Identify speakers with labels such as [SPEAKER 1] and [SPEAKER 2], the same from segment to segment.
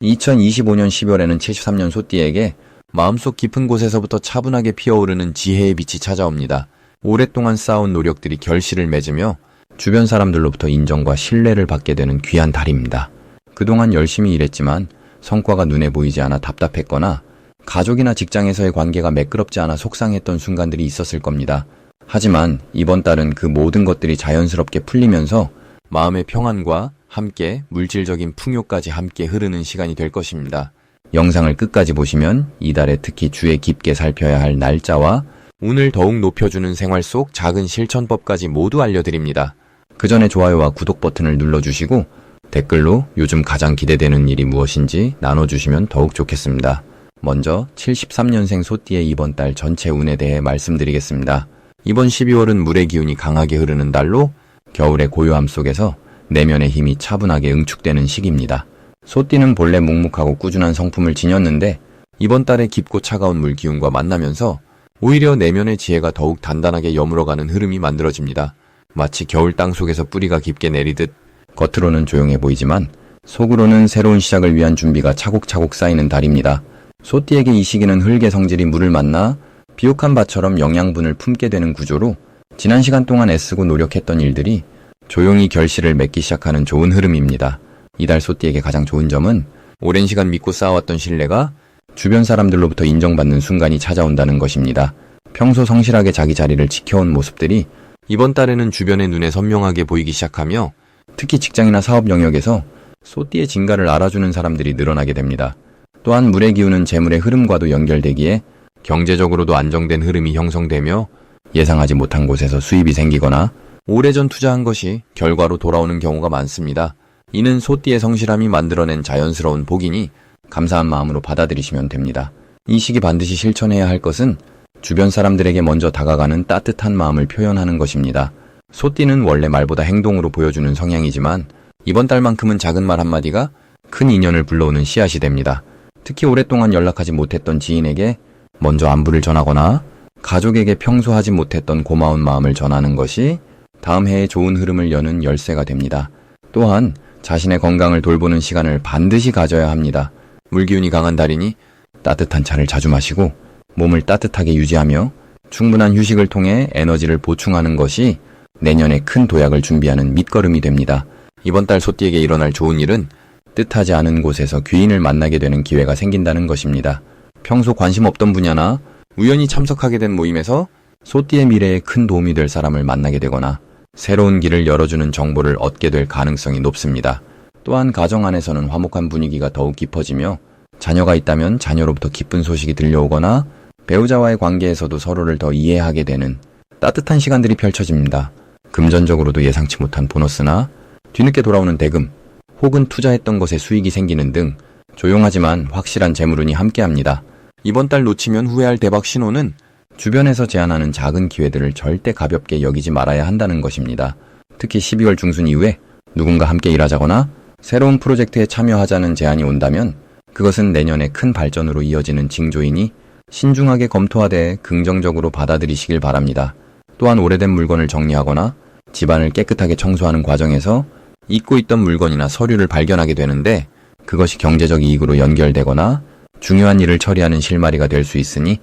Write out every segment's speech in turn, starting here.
[SPEAKER 1] 2025년 10월에는 73년 소띠에게 마음속 깊은 곳에서부터 차분하게 피어오르는 지혜의 빛이 찾아옵니다. 오랫동안 쌓아온 노력들이 결실을 맺으며 주변 사람들로부터 인정과 신뢰를 받게 되는 귀한 달입니다. 그동안 열심히 일했지만 성과가 눈에 보이지 않아 답답했거나 가족이나 직장에서의 관계가 매끄럽지 않아 속상했던 순간들이 있었을 겁니다. 하지만 이번 달은 그 모든 것들이 자연스럽게 풀리면서 마음의 평안과 함께 물질적인 풍요까지 함께 흐르는 시간이 될 것입니다. 영상을 끝까지 보시면 이달에 특히 주의 깊게 살펴야 할 날짜와 운을 더욱 높여주는 생활 속 작은 실천법까지 모두 알려드립니다. 그 전에 좋아요와 구독 버튼을 눌러주시고 댓글로 요즘 가장 기대되는 일이 무엇인지 나눠주시면 더욱 좋겠습니다. 먼저 73년생 소띠의 이번 달 전체 운에 대해 말씀드리겠습니다. 이번 12월은 물의 기운이 강하게 흐르는 달로 겨울의 고요함 속에서 내면의 힘이 차분하게 응축되는 시기입니다. 소띠는 본래 묵묵하고 꾸준한 성품을 지녔는데 이번 달에 깊고 차가운 물 기운과 만나면서 오히려 내면의 지혜가 더욱 단단하게 여물어가는 흐름이 만들어집니다. 마치 겨울 땅 속에서 뿌리가 깊게 내리듯 겉으로는 조용해 보이지만 속으로는 새로운 시작을 위한 준비가 차곡차곡 쌓이는 달입니다. 소띠에게 이 시기는 흙의 성질이 물을 만나 비옥한 밭처럼 영양분을 품게 되는 구조로 지난 시간 동안 애쓰고 노력했던 일들이 조용히 결실을 맺기 시작하는 좋은 흐름입니다. 이달 소띠에게 가장 좋은 점은 오랜 시간 믿고 쌓아왔던 신뢰가 주변 사람들로부터 인정받는 순간이 찾아온다는 것입니다. 평소 성실하게 자기 자리를 지켜온 모습들이 이번 달에는 주변의 눈에 선명하게 보이기 시작하며 특히 직장이나 사업 영역에서 소띠의 진가를 알아주는 사람들이 늘어나게 됩니다. 또한 물의 기운은 재물의 흐름과도 연결되기에 경제적으로도 안정된 흐름이 형성되며 예상하지 못한 곳에서 수입이 생기거나 오래전 투자한 것이 결과로 돌아오는 경우가 많습니다. 이는 소띠의 성실함이 만들어낸 자연스러운 복이니 감사한 마음으로 받아들이시면 됩니다. 이 시기 반드시 실천해야 할 것은 주변 사람들에게 먼저 다가가는 따뜻한 마음을 표현하는 것입니다. 소띠는 원래 말보다 행동으로 보여주는 성향이지만 이번 달만큼은 작은 말 한마디가 큰 인연을 불러오는 씨앗이 됩니다. 특히 오랫동안 연락하지 못했던 지인에게 먼저 안부를 전하거나 가족에게 평소 하지 못했던 고마운 마음을 전하는 것이 다음 해에 좋은 흐름을 여는 열쇠가 됩니다. 또한 자신의 건강을 돌보는 시간을 반드시 가져야 합니다. 물기운이 강한 달이니 따뜻한 차를 자주 마시고 몸을 따뜻하게 유지하며 충분한 휴식을 통해 에너지를 보충하는 것이 내년에 큰 도약을 준비하는 밑거름이 됩니다. 이번 달 소띠에게 일어날 좋은 일은 뜻하지 않은 곳에서 귀인을 만나게 되는 기회가 생긴다는 것입니다. 평소 관심 없던 분야나 우연히 참석하게 된 모임에서 소띠의 미래에 큰 도움이 될 사람을 만나게 되거나 새로운 길을 열어주는 정보를 얻게 될 가능성이 높습니다. 또한 가정 안에서는 화목한 분위기가 더욱 깊어지며 자녀가 있다면 자녀로부터 기쁜 소식이 들려오거나 배우자와의 관계에서도 서로를 더 이해하게 되는 따뜻한 시간들이 펼쳐집니다. 금전적으로도 예상치 못한 보너스나 뒤늦게 돌아오는 대금 혹은 투자했던 것에 수익이 생기는 등 조용하지만 확실한 재물운이 함께합니다. 이번 달 놓치면 후회할 대박 신호는 주변에서 제안하는 작은 기회들을 절대 가볍게 여기지 말아야 한다는 것입니다. 특히 12월 중순 이후에 누군가 함께 일하자거나 새로운 프로젝트에 참여하자는 제안이 온다면 그것은 내년에 큰 발전으로 이어지는 징조이니 신중하게 검토하되 긍정적으로 받아들이시길 바랍니다. 또한 오래된 물건을 정리하거나 집안을 깨끗하게 청소하는 과정에서 잊고 있던 물건이나 서류를 발견하게 되는데 그것이 경제적 이익으로 연결되거나 중요한 일을 처리하는 실마리가 될 수 있으니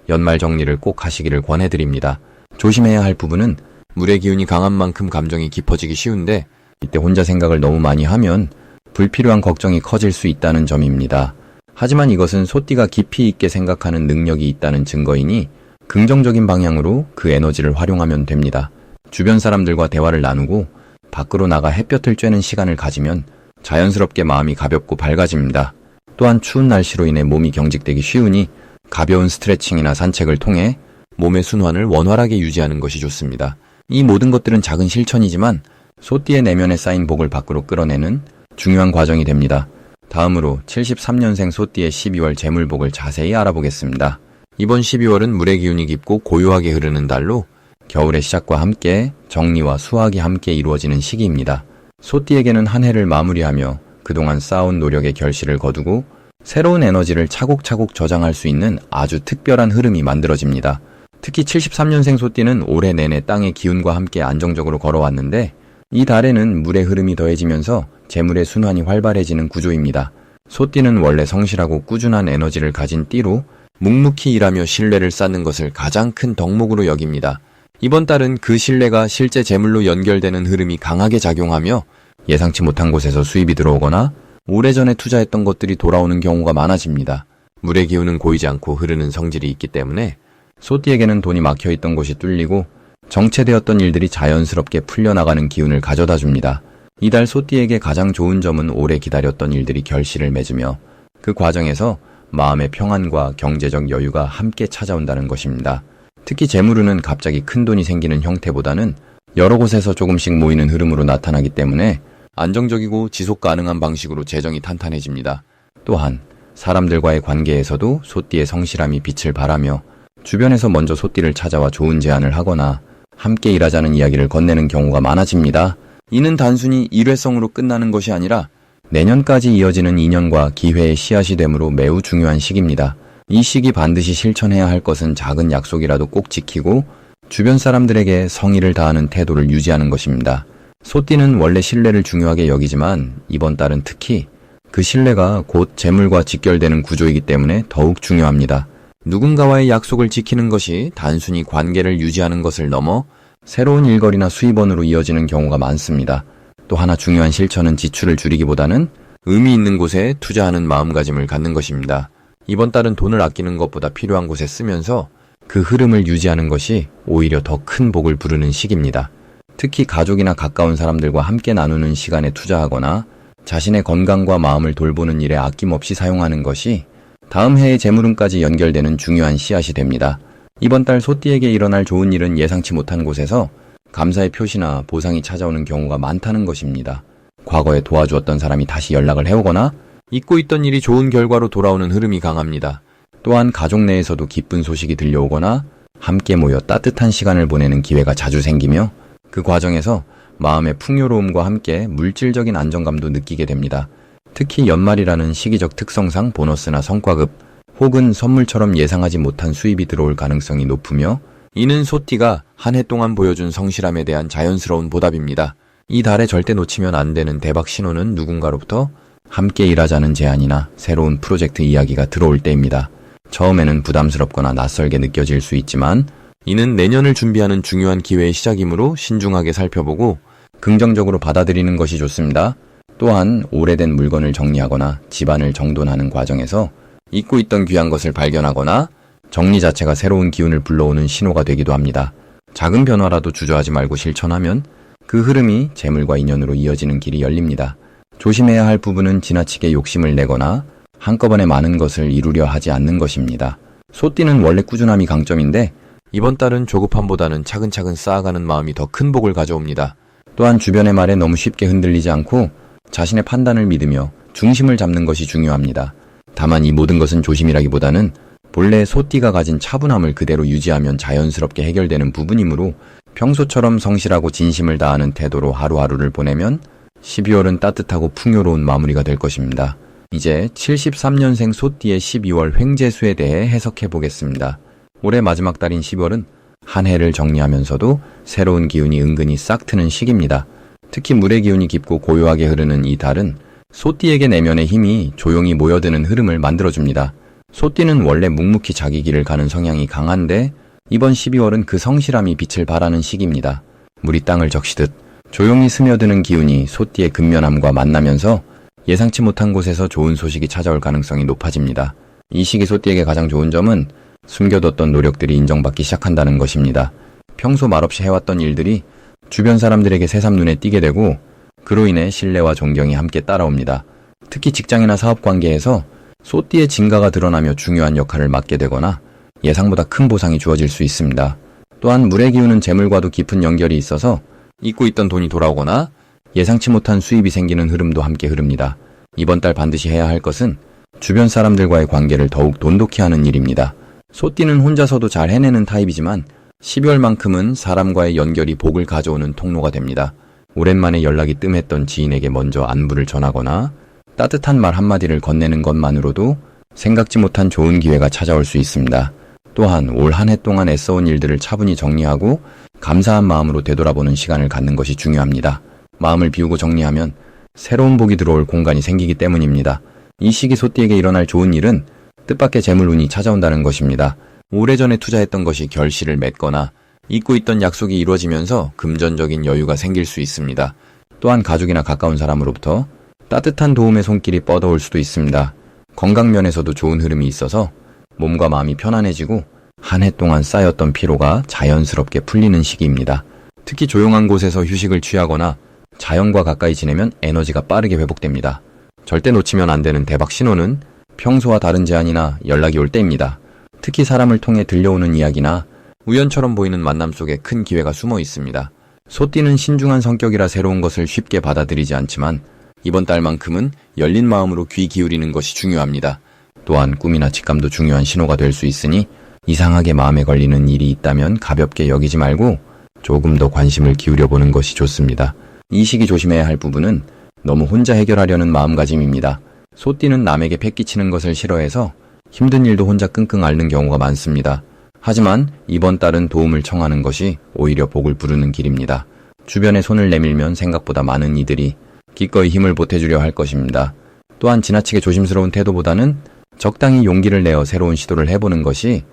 [SPEAKER 1] 연말 정리를 꼭 하시기를 권해드립니다. 조심해야 할 부분은 물의 기운이 강한 만큼 감정이 깊어지기 쉬운데 이때 혼자 생각을 너무 많이 하면 불필요한 걱정이 커질 수 있다는 점입니다. 하지만 이것은 소띠가 깊이 있게 생각하는 능력이 있다는 증거이니 긍정적인 방향으로 그 에너지를 활용하면 됩니다. 주변 사람들과 대화를 나누고 밖으로 나가 햇볕을 쬐는 시간을 가지면 자연스럽게 마음이 가볍고 밝아집니다. 또한 추운 날씨로 인해 몸이 경직되기 쉬우니 가벼운 스트레칭이나 산책을 통해 몸의 순환을 원활하게 유지하는 것이 좋습니다. 이 모든 것들은 작은 실천이지만 소띠의 내면에 쌓인 복을 밖으로 끌어내는 중요한 과정이 됩니다. 다음으로 73년생 소띠의 12월 재물복을 자세히 알아보겠습니다. 이번 12월은 물의 기운이 깊고 고요하게 흐르는 달로 겨울의 시작과 함께 정리와 수확이 함께 이루어지는 시기입니다. 소띠에게는 한 해를 마무리하며 그동안 쌓아온 노력의 결실을 거두고 새로운 에너지를 차곡차곡 저장할 수 있는 아주 특별한 흐름이 만들어집니다. 특히 73년생 소띠는 올해 내내 땅의 기운과 함께 안정적으로 걸어왔는데 이 달에는 물의 흐름이 더해지면서 재물의 순환이 활발해지는 구조입니다. 소띠는 원래 성실하고 꾸준한 에너지를 가진 띠로 묵묵히 일하며 신뢰를 쌓는 것을 가장 큰 덕목으로 여깁니다. 이번 달은 그 신뢰가 실제 재물로 연결되는 흐름이 강하게 작용하며 예상치 못한 곳에서 수입이 들어오거나 오래전에 투자했던 것들이 돌아오는 경우가 많아집니다. 물의 기운은 고이지 않고 흐르는 성질이 있기 때문에 소띠에게는 돈이 막혀있던 곳이 뚫리고 정체되었던 일들이 자연스럽게 풀려나가는 기운을 가져다 줍니다. 이달 소띠에게 가장 좋은 점은 오래 기다렸던 일들이 결실을 맺으며 그 과정에서 마음의 평안과 경제적 여유가 함께 찾아온다는 것입니다. 특히 재물운은 갑자기 큰 돈이 생기는 형태보다는 여러 곳에서 조금씩 모이는 흐름으로 나타나기 때문에 안정적이고 지속 가능한 방식으로 재정이 탄탄해집니다. 또한 사람들과의 관계에서도 소띠의 성실함이 빛을 발하며 주변에서 먼저 소띠를 찾아와 좋은 제안을 하거나 함께 일하자는 이야기를 건네는 경우가 많아집니다. 이는 단순히 일회성으로 끝나는 것이 아니라 내년까지 이어지는 인연과 기회의 씨앗이 되므로 매우 중요한 시기입니다. 이 시기 반드시 실천해야 할 것은 작은 약속이라도 꼭 지키고 주변 사람들에게 성의를 다하는 태도를 유지하는 것입니다. 소띠는 원래 신뢰를 중요하게 여기지만 이번 달은 특히 그 신뢰가 곧 재물과 직결되는 구조이기 때문에 더욱 중요합니다. 누군가와의 약속을 지키는 것이 단순히 관계를 유지하는 것을 넘어 새로운 일거리나 수입원으로 이어지는 경우가 많습니다. 또 하나 중요한 실천은 지출을 줄이기보다는 의미 있는 곳에 투자하는 마음가짐을 갖는 것입니다. 이번 달은 돈을 아끼는 것보다 필요한 곳에 쓰면서 그 흐름을 유지하는 것이 오히려 더 큰 복을 부르는 시기입니다. 특히 가족이나 가까운 사람들과 함께 나누는 시간에 투자하거나 자신의 건강과 마음을 돌보는 일에 아낌없이 사용하는 것이 다음 해의 재물운까지 연결되는 중요한 씨앗이 됩니다. 이번 달 소띠에게 일어날 좋은 일은 예상치 못한 곳에서 감사의 표시나 보상이 찾아오는 경우가 많다는 것입니다. 과거에 도와주었던 사람이 다시 연락을 해오거나 잊고 있던 일이 좋은 결과로 돌아오는 흐름이 강합니다. 또한 가족 내에서도 기쁜 소식이 들려오거나 함께 모여 따뜻한 시간을 보내는 기회가 자주 생기며 그 과정에서 마음의 풍요로움과 함께 물질적인 안정감도 느끼게 됩니다. 특히 연말이라는 시기적 특성상 보너스나 성과급 혹은 선물처럼 예상하지 못한 수입이 들어올 가능성이 높으며 이는 소띠가 한 해 동안 보여준 성실함에 대한 자연스러운 보답입니다. 이 달에 절대 놓치면 안 되는 대박 신호는 누군가로부터 함께 일하자는 제안이나 새로운 프로젝트 이야기가 들어올 때입니다. 처음에는 부담스럽거나 낯설게 느껴질 수 있지만 이는 내년을 준비하는 중요한 기회의 시작이므로 신중하게 살펴보고 긍정적으로 받아들이는 것이 좋습니다. 또한 오래된 물건을 정리하거나 집안을 정돈하는 과정에서 잊고 있던 귀한 것을 발견하거나 정리 자체가 새로운 기운을 불러오는 신호가 되기도 합니다. 작은 변화라도 주저하지 말고 실천하면 그 흐름이 재물과 인연으로 이어지는 길이 열립니다. 조심해야 할 부분은 지나치게 욕심을 내거나 한꺼번에 많은 것을 이루려 하지 않는 것입니다. 소띠는 원래 꾸준함이 강점인데 이번 달은 조급함보다는 차근차근 쌓아가는 마음이 더 큰 복을 가져옵니다. 또한 주변의 말에 너무 쉽게 흔들리지 않고 자신의 판단을 믿으며 중심을 잡는 것이 중요합니다. 다만 이 모든 것은 조심이라기보다는 본래 소띠가 가진 차분함을 그대로 유지하면 자연스럽게 해결되는 부분이므로 평소처럼 성실하고 진심을 다하는 태도로 하루하루를 보내면 12월은 따뜻하고 풍요로운 마무리가 될 것입니다. 이제 73년생 소띠의 12월 횡재수에 대해 해석해 보겠습니다. 올해 마지막 달인 10월은 한 해를 정리하면서도 새로운 기운이 은근히 싹 트는 시기입니다. 특히 물의 기운이 깊고 고요하게 흐르는 이 달은 소띠에게 내면의 힘이 조용히 모여드는 흐름을 만들어줍니다. 소띠는 원래 묵묵히 자기 길을 가는 성향이 강한데 이번 12월은 그 성실함이 빛을 발하는 시기입니다. 물이 땅을 적시듯 조용히 스며드는 기운이 소띠의 근면함과 만나면서 예상치 못한 곳에서 좋은 소식이 찾아올 가능성이 높아집니다. 이 시기 소띠에게 가장 좋은 점은 숨겨뒀던 노력들이 인정받기 시작한다는 것입니다. 평소 말없이 해왔던 일들이 주변 사람들에게 새삼 눈에 띄게 되고 그로 인해 신뢰와 존경이 함께 따라옵니다. 특히 직장이나 사업 관계에서 소띠의 진가가 드러나며 중요한 역할을 맡게 되거나 예상보다 큰 보상이 주어질 수 있습니다. 또한 물의 기운은 재물과도 깊은 연결이 있어서 잊고 있던 돈이 돌아오거나 예상치 못한 수입이 생기는 흐름도 함께 흐릅니다. 이번 달 반드시 해야 할 것은 주변 사람들과의 관계를 더욱 돈독히 하는 일입니다. 소띠는 혼자서도 잘 해내는 타입이지만 12월만큼은 사람과의 연결이 복을 가져오는 통로가 됩니다. 오랜만에 연락이 뜸했던 지인에게 먼저 안부를 전하거나 따뜻한 말 한마디를 건네는 것만으로도 생각지 못한 좋은 기회가 찾아올 수 있습니다. 또한 올 한 해 동안 애써온 일들을 차분히 정리하고 감사한 마음으로 되돌아보는 시간을 갖는 것이 중요합니다. 마음을 비우고 정리하면 새로운 복이 들어올 공간이 생기기 때문입니다. 이 시기 소띠에게 일어날 좋은 일은 뜻밖의 재물운이 찾아온다는 것입니다. 오래전에 투자했던 것이 결실을 맺거나 잊고 있던 약속이 이루어지면서 금전적인 여유가 생길 수 있습니다. 또한 가족이나 가까운 사람으로부터 따뜻한 도움의 손길이 뻗어올 수도 있습니다. 건강 면에서도 좋은 흐름이 있어서 몸과 마음이 편안해지고 한 해 동안 쌓였던 피로가 자연스럽게 풀리는 시기입니다. 특히 조용한 곳에서 휴식을 취하거나 자연과 가까이 지내면 에너지가 빠르게 회복됩니다. 절대 놓치면 안 되는 대박 신호는 평소와 다른 제안이나 연락이 올 때입니다. 특히 사람을 통해 들려오는 이야기나 우연처럼 보이는 만남 속에 큰 기회가 숨어 있습니다. 소띠는 신중한 성격이라 새로운 것을 쉽게 받아들이지 않지만 이번 달만큼은 열린 마음으로 귀 기울이는 것이 중요합니다. 또한 꿈이나 직감도 중요한 신호가 될 수 있으니 이상하게 마음에 걸리는 일이 있다면 가볍게 여기지 말고 조금 더 관심을 기울여보는 것이 좋습니다. 이 시기 조심해야 할 부분은 너무 혼자 해결하려는 마음가짐입니다. 소띠는 남에게 패기치는 것을 싫어해서 힘든 일도 혼자 끙끙 앓는 경우가 많습니다. 하지만 이번 달은 도움을 청하는 것이 오히려 복을 부르는 길입니다. 주변에 손을 내밀면 생각보다 많은 이들이 기꺼이 힘을 보태주려 할 것입니다. 또한 지나치게 조심스러운 태도보다는 적당히 용기를 내어 새로운 시도를 해보는 것이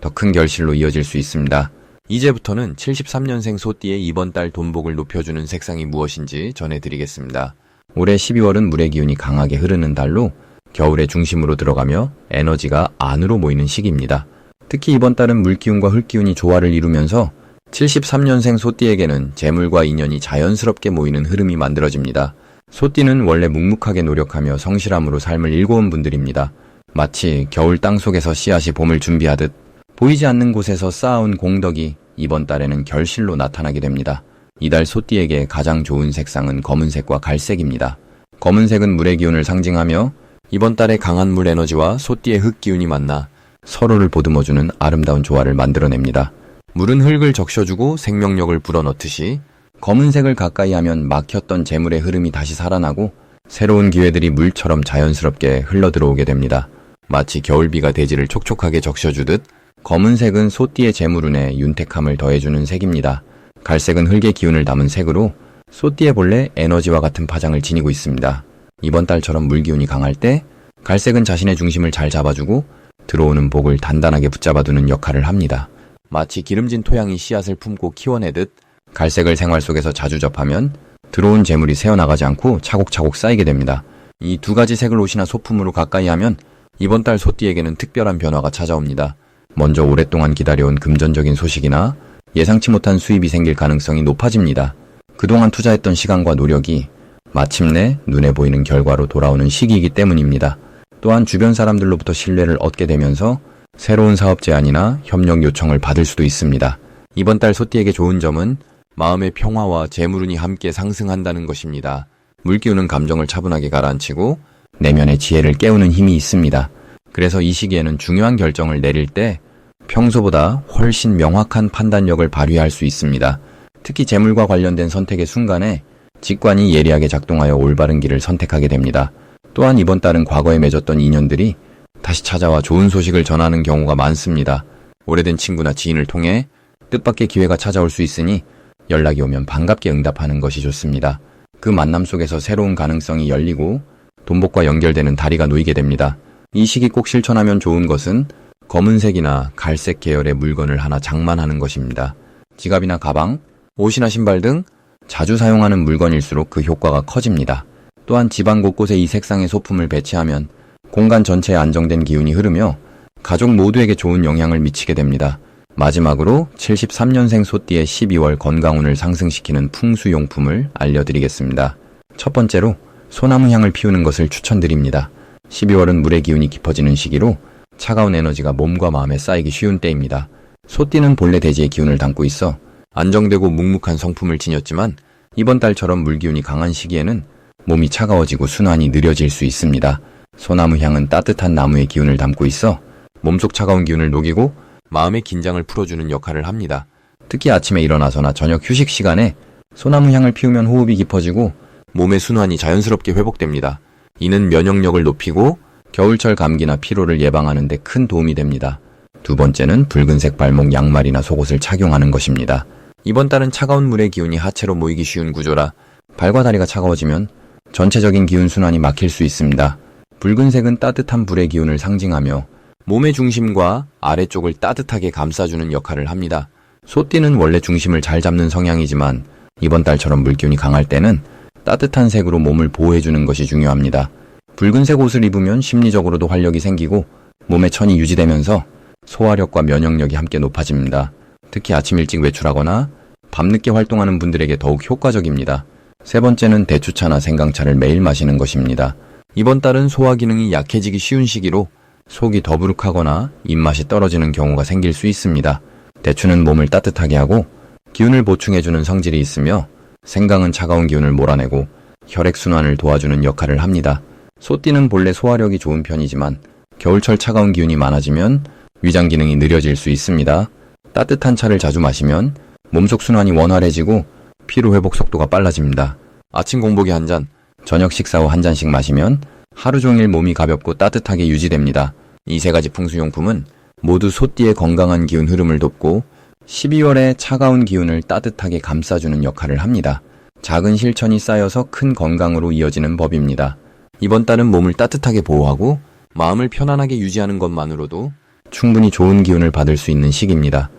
[SPEAKER 1] 더 큰 결실로 이어질 수 있습니다. 이제부터는 73년생 소띠의 이번 달 돈복을 높여주는 색상이 무엇인지 전해드리겠습니다. 올해 12월은 물의 기운이 강하게 흐르는 달로 겨울의 중심으로 들어가며 에너지가 안으로 모이는 시기입니다. 특히 이번 달은 물기운과 흙기운이 조화를 이루면서 73년생 소띠에게는 재물과 인연이 자연스럽게 모이는 흐름이 만들어집니다. 소띠는 원래 묵묵하게 노력하며 성실함으로 삶을 일궈온 분들입니다. 마치 겨울 땅속에서 씨앗이 봄을 준비하듯 보이지 않는 곳에서 쌓아온 공덕이 이번 달에는 결실로 나타나게 됩니다. 이달 소띠에게 가장 좋은 색상은 검은색과 갈색입니다. 검은색은 물의 기운을 상징하며 이번 달에 강한 물 에너지와 소띠의 흙 기운이 만나 서로를 보듬어주는 아름다운 조화를 만들어냅니다. 물은 흙을 적셔주고 생명력을 불어넣듯이 검은색을 가까이 하면 막혔던 재물의 흐름이 다시 살아나고 새로운 기회들이 물처럼 자연스럽게 흘러들어오게 됩니다. 마치 겨울비가 대지를 촉촉하게 적셔주듯 검은색은 소띠의 재물운에 윤택함을 더해주는 색입니다. 갈색은 흙의 기운을 담은 색으로 소띠의 본래 에너지와 같은 파장을 지니고 있습니다. 이번 달처럼 물기운이 강할 때 갈색은 자신의 중심을 잘 잡아주고 들어오는 복을 단단하게 붙잡아두는 역할을 합니다. 마치 기름진 토양이 씨앗을 품고 키워내듯 갈색을 생활 속에서 자주 접하면 들어온 재물이 새어나가지 않고 차곡차곡 쌓이게 됩니다. 이 두 가지 색을 옷이나 소품으로 가까이 하면 이번 달 소띠에게는 특별한 변화가 찾아옵니다. 먼저 오랫동안 기다려온 금전적인 소식이나 예상치 못한 수입이 생길 가능성이 높아집니다. 그동안 투자했던 시간과 노력이 마침내 눈에 보이는 결과로 돌아오는 시기이기 때문입니다. 또한 주변 사람들로부터 신뢰를 얻게 되면서 새로운 사업 제안이나 협력 요청을 받을 수도 있습니다. 이번 달 소띠에게 좋은 점은 마음의 평화와 재물운이 함께 상승한다는 것입니다. 물기운은 감정을 차분하게 가라앉히고 내면의 지혜를 깨우는 힘이 있습니다. 그래서 이 시기에는 중요한 결정을 내릴 때 평소보다 훨씬 명확한 판단력을 발휘할 수 있습니다. 특히 재물과 관련된 선택의 순간에 직관이 예리하게 작동하여 올바른 길을 선택하게 됩니다. 또한 이번 달은 과거에 맺었던 인연들이 다시 찾아와 좋은 소식을 전하는 경우가 많습니다. 오래된 친구나 지인을 통해 뜻밖의 기회가 찾아올 수 있으니 연락이 오면 반갑게 응답하는 것이 좋습니다. 그 만남 속에서 새로운 가능성이 열리고 돈복과 연결되는 다리가 놓이게 됩니다. 이 시기 꼭 실천하면 좋은 것은 검은색이나 갈색 계열의 물건을 하나 장만하는 것입니다. 지갑이나 가방, 옷이나 신발 등 자주 사용하는 물건일수록 그 효과가 커집니다. 또한 집안 곳곳에 이 색상의 소품을 배치하면 공간 전체에 안정된 기운이 흐르며 가족 모두에게 좋은 영향을 미치게 됩니다. 마지막으로 73년생 소띠의 12월 건강운을 상승시키는 풍수용품을 알려드리겠습니다. 첫 번째로 소나무 향을 피우는 것을 추천드립니다. 12월은 물의 기운이 깊어지는 시기로 차가운 에너지가 몸과 마음에 쌓이기 쉬운 때입니다. 소띠는 본래 대지의 기운을 담고 있어 안정되고 묵묵한 성품을 지녔지만 이번 달처럼 물기운이 강한 시기에는 몸이 차가워지고 순환이 느려질 수 있습니다. 소나무 향은 따뜻한 나무의 기운을 담고 있어 몸속 차가운 기운을 녹이고 마음의 긴장을 풀어주는 역할을 합니다. 특히 아침에 일어나서나 저녁 휴식 시간에 소나무 향을 피우면 호흡이 깊어지고 몸의 순환이 자연스럽게 회복됩니다. 이는 면역력을 높이고 겨울철 감기나 피로를 예방하는 데 큰 도움이 됩니다. 두 번째는 붉은색 발목 양말이나 속옷을 착용하는 것입니다. 이번 달은 차가운 물의 기운이 하체로 모이기 쉬운 구조라 발과 다리가 차가워지면 전체적인 기운 순환이 막힐 수 있습니다. 붉은색은 따뜻한 불의 기운을 상징하며 몸의 중심과 아래쪽을 따뜻하게 감싸주는 역할을 합니다. 소띠는 원래 중심을 잘 잡는 성향이지만 이번 달처럼 물기운이 강할 때는 따뜻한 색으로 몸을 보호해주는 것이 중요합니다. 붉은색 옷을 입으면 심리적으로도 활력이 생기고 몸의 천이 유지되면서 소화력과 면역력이 함께 높아집니다. 특히 아침 일찍 외출하거나 밤늦게 활동하는 분들에게 더욱 효과적입니다. 세 번째는 대추차나 생강차를 매일 마시는 것입니다. 이번 달은 소화 기능이 약해지기 쉬운 시기로 속이 더부룩하거나 입맛이 떨어지는 경우가 생길 수 있습니다. 대추는 몸을 따뜻하게 하고 기운을 보충해주는 성질이 있으며 생강은 차가운 기운을 몰아내고 혈액순환을 도와주는 역할을 합니다. 소띠는 본래 소화력이 좋은 편이지만 겨울철 차가운 기운이 많아지면 위장 기능이 느려질 수 있습니다. 따뜻한 차를 자주 마시면 몸속 순환이 원활해지고 피로 회복 속도가 빨라집니다. 아침 공복에 한 잔, 저녁 식사 후 한 잔씩 마시면 하루 종일 몸이 가볍고 따뜻하게 유지됩니다. 이 세 가지 풍수용품은 모두 소띠의 건강한 기운 흐름을 돕고 12월에 차가운 기운을 따뜻하게 감싸주는 역할을 합니다. 작은 실천이 쌓여서 큰 건강으로 이어지는 법입니다. 이번 달은 몸을 따뜻하게 보호하고 마음을 편안하게 유지하는 것만으로도 충분히 좋은 기운을 받을 수 있는 시기입니다.